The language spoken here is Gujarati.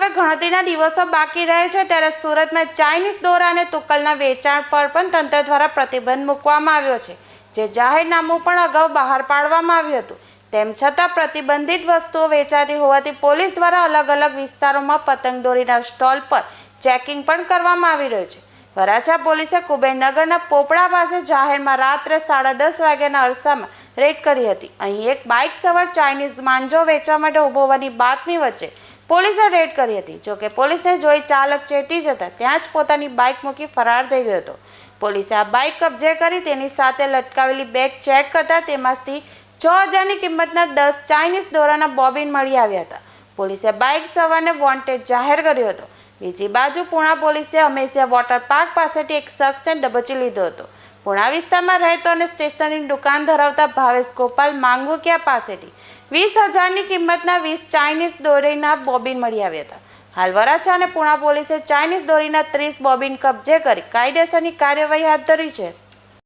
હવે ગણતરીના દિવસો બાકી રહે છે ત્યારે સુરતમાં ચાઇનીઝ દોરા અને તુક્કલના વેચાણ પર પણ તંત્ર દ્વારા પ્રતિબંધ મૂકવામાં આવ્યો છે, જે જાહેરનામું પણ અગાઉ બહાર પાડવામાં આવ્યું હતું. તેમ છતાં પ્રતિબંધિત વસ્તુઓ વેચાતી હોવાથી પોલીસ દ્વારા અલગ અલગ વિસ્તારોમાં પતંગ દોરીના સ્ટોલ પર ચેકિંગ પણ કરવામાં આવી રહ્યું છે. વરાછા પોલીસે કુબેરનગરના પોપડા પાસે જાહેરમાં રાત્રે 10:30 વાગ્યાના અરસામાં રેડ કરી હતી. અહીં એક બાઇક સવાર ચાઇનીઝ માંજો વેચવા માટે ઊભો હોવાની બાતમી વચ્ચે પોલીસે રેડ કરી હતી. જોકે પોલીસને જોઈ ચાલક ચેતી જતા ત્યાં જ પોતાની બાઇક મૂકી ફરાર થઈ ગયો હતો. પોલીસે આ બાઇક કબજે કરી તેની સાથે લટકાવેલી બેગ ચેક કરતા તેમાંથી 6,000ની કિંમતના 10 ચાઇનીઝ દોરાના બોબિન મળી આવ્યા હતા. પોલીસે બાઇક સવારને વોન્ટેડ જાહેર કર્યો હતો. બીજી બાજુ પુણા પોલીસે હંમેશા વોટર પાર્ક પાસેથી એક શખ્સને દબોચી લીધો હતો. પુણા વિસ્તારમાં રહેતો અને સ્ટેશનરીની દુકાન ધરાવતા ભાવેશ ગોપાલ માંગુકિયા પાસેથી 20,000ની કિંમતના 20 ચાઇનીઝ દોરીના બોબિન મળી આવ્યા હતા. હાલ વરાછા અને પુણા પોલીસે ચાઇનીઝ દોરીના 30 બોબિન કબજે કરી કાયદેસરની કાર્યવાહી હાથ ધરી છે.